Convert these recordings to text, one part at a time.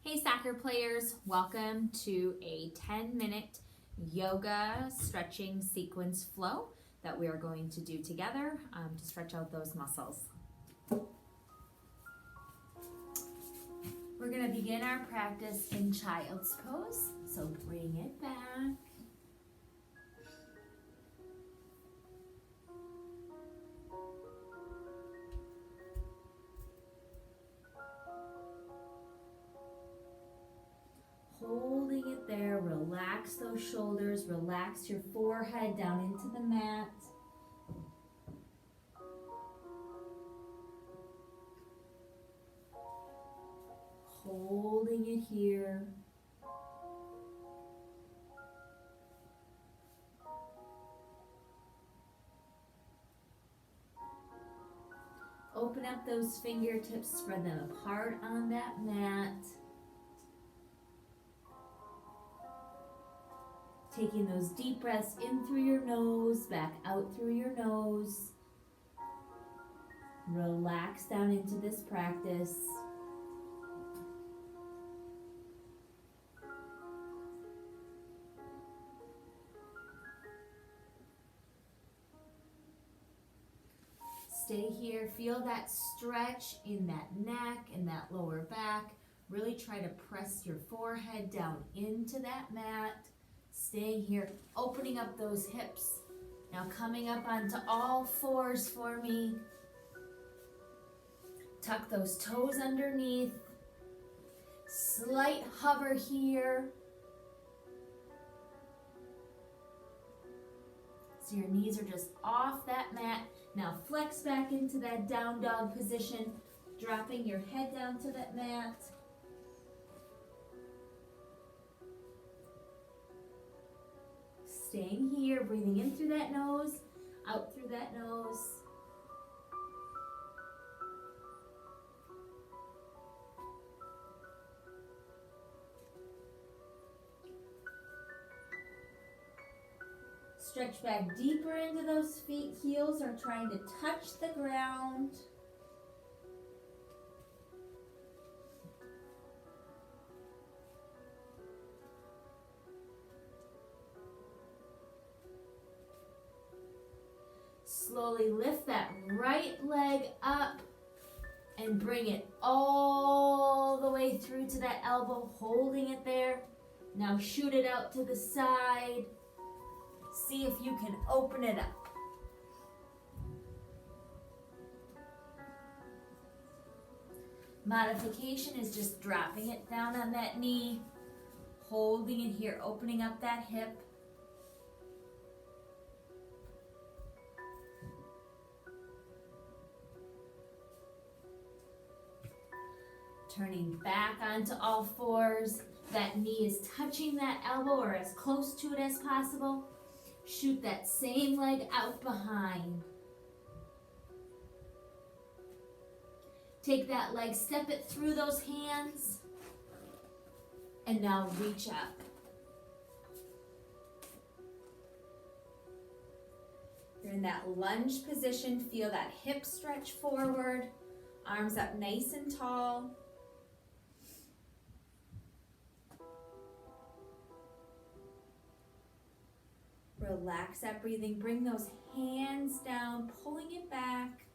Hey soccer players, welcome to a 10-minute yoga stretching sequence flow that we are going to do together to stretch out those muscles. We're going to begin our practice in child's pose, so bring it back. Holding it there, relax those shoulders, relax your forehead down into the mat. Holding it here. Open up those fingertips, spread them apart on that mat. Taking those deep breaths in through your nose, back out through your nose. Relax down into this practice. Stay here, feel that stretch in that neck and that lower back. Really try to press your forehead down into that mat. Staying here, opening up those hips. Now coming up onto all fours for me. Tuck those toes underneath. Slight hover here. So your knees are just off that mat. Now flex back into that down dog position, dropping your head down to that mat. Staying here, breathing in through that nose, out through that nose. Stretch back deeper into those feet. Heels are trying to touch the ground. Slowly lift that right leg up and bring it all the way through to that elbow, holding it there. Now shoot it out to the side. See if you can open it up. Modification is just dropping it down on that knee, holding it here, opening up that hip. Turning back onto all fours. That knee is touching that elbow or as close to it as possible. Shoot that same leg out behind. Take that leg, step it through those hands, and now reach up. You're in that lunge position. Feel that hip stretch forward, arms up nice and tall. Relax that breathing. Bring those hands down, pulling it back,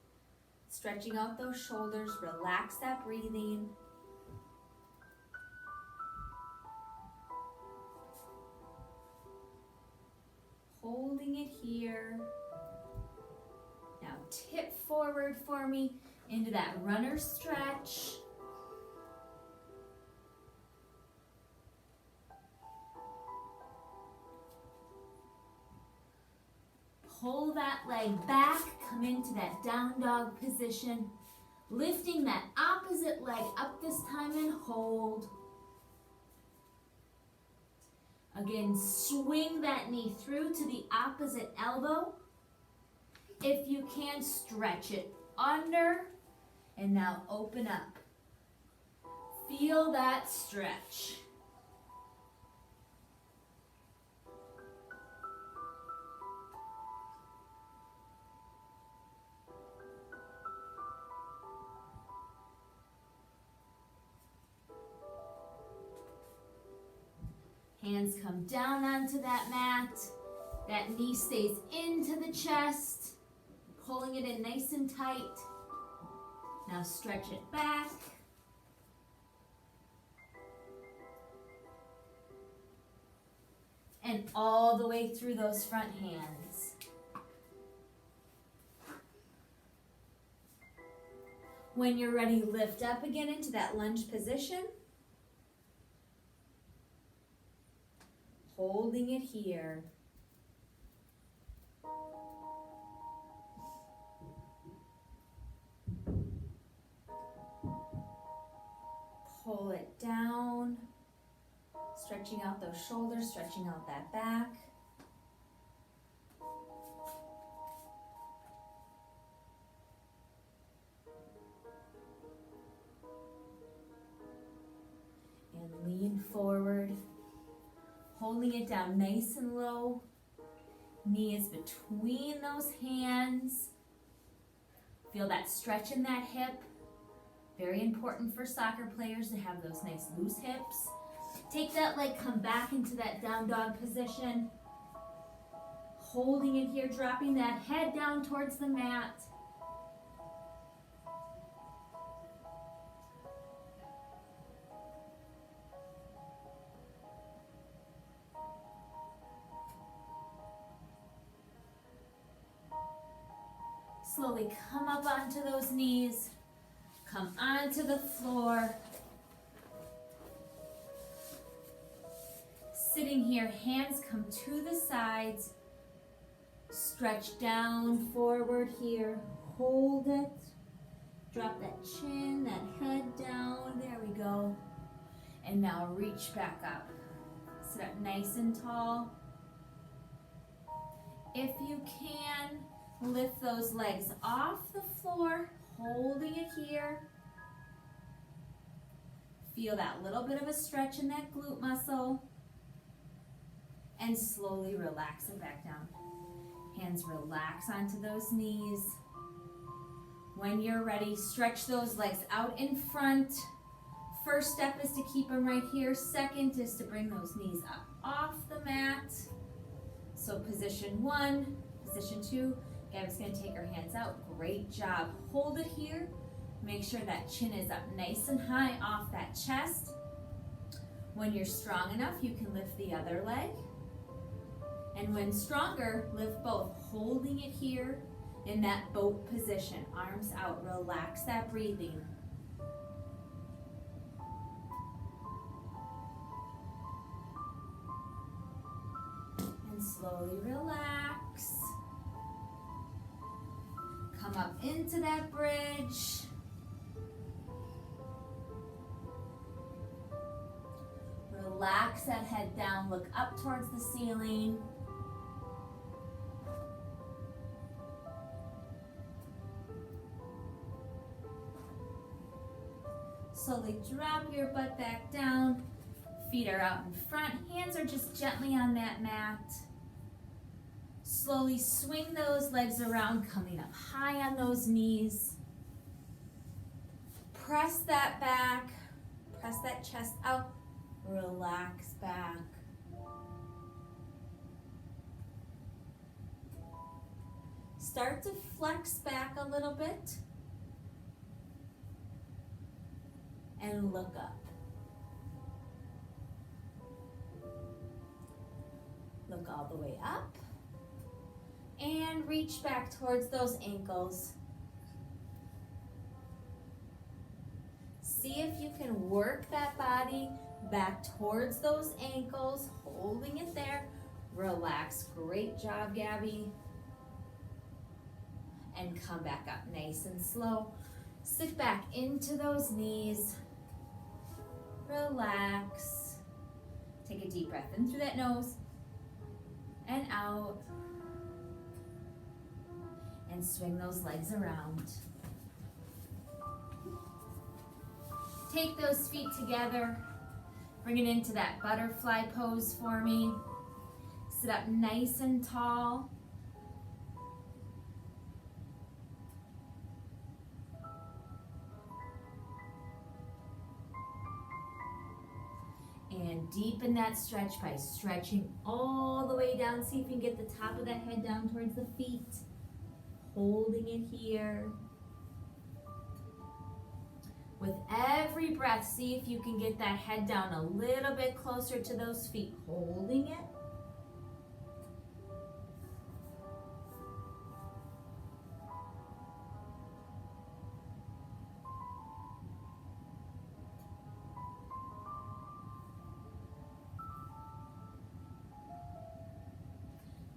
stretching out those shoulders. Relax that breathing. Holding it here. Now tip forward for me into that runner stretch. Pull that leg back, come into that down dog position, lifting that opposite leg up this time and hold. Again, swing that knee through to the opposite elbow. If you can, stretch it under, and now open up. Feel that stretch. Hands come down onto that mat. That knee stays into the chest, pulling it in nice and tight. Now stretch it back. And all the way through those front hands. When you're ready, lift up again into that lunge position. Holding it here. Pull it down. Stretching out those shoulders, stretching out that back. And lean forward, holding it down nice and low. Knee is between those hands. Feel that stretch in that hip. Very important for soccer players to have those nice loose hips. Take that leg, come back into that down dog position. Holding it here, dropping that head down towards the mat. Slowly come up onto those knees. Come onto the floor. Sitting here, hands come to the sides. Stretch down, forward here. Hold it. Drop that chin, that head down. There we go. And now reach back up. Sit up nice and tall. If you can, lift those legs off the floor, holding it here. Feel that little bit of a stretch in that glute muscle. And slowly relax it back down. Hands relax onto those knees. When you're ready, stretch those legs out in front. First step is to keep them right here. Second is to bring those knees up off the mat. So position 1, position 2. Gabi's going to take her hands out. Great job. Hold it here. Make sure that chin is up nice and high off that chest. When you're strong enough, you can lift the other leg. And when stronger, lift both, holding it here in that boat position. Arms out, relax that breathing. And slowly relax. Come up into that bridge. Relax that head down, look up towards the ceiling. Slowly drop your butt back down. Feet are out in front. Hands are just gently on that mat. Slowly swing those legs around, coming up high on those knees. Press that back. Press that chest out. Relax back. Start to flex back a little bit. And look up. Look all the way up. And reach back towards those ankles. See if you can work that body back towards those ankles, holding it there. Relax. Great job, Gabi. And come back up nice and slow. Sit back into those knees. Relax. Take a deep breath in through that nose and out. And swing those legs around. Take those feet together. Bring it into that butterfly pose for me. Sit up nice and tall. And deepen that stretch by stretching all the way down. See if you can get the top of that head down towards the feet. Holding it here. With every breath, see if you can get that head down a little bit closer to those feet. Holding it.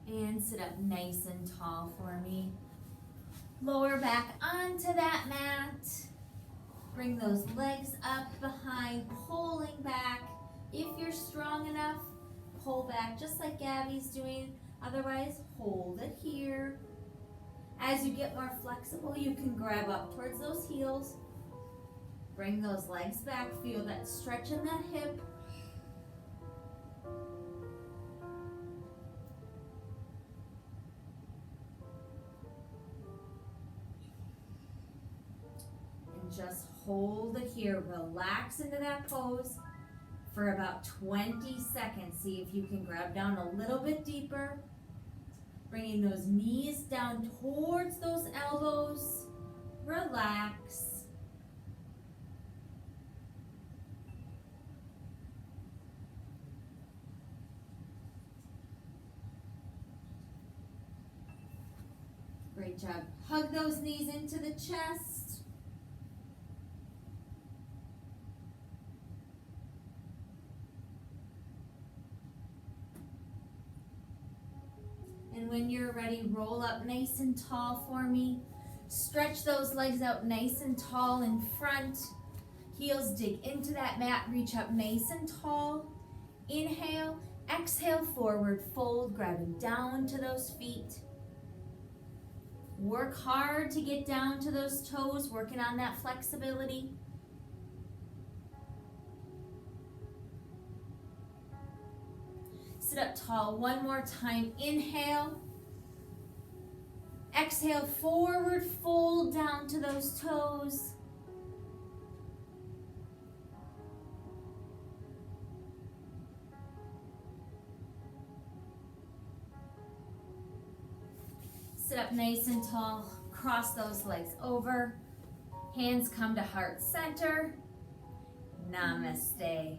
And sit up nice and tall for me. Lower back onto that mat. Bring those legs up behind, pulling back. If you're strong enough, pull back just like Gabby's doing. Otherwise, hold it here. As you get more flexible, you can grab up towards those heels. Bring those legs back. Feel that stretch in that hip. Just hold it here. Relax into that pose for about 20 seconds. See if you can grab down a little bit deeper. Bringing those knees down towards those elbows. Relax. Great job. Hug those knees into the chest. And when you're ready, roll up nice and tall for me. Stretch those legs out nice and tall in front. Heels dig into that mat, reach up nice and tall. Inhale, exhale, forward fold, grabbing down to those feet. Work hard to get down to those toes, working on that flexibility. Sit up tall one more time. Inhale. Exhale, forward fold down to those toes. Sit up nice and tall. Cross those legs over. Hands come to heart center. Namaste.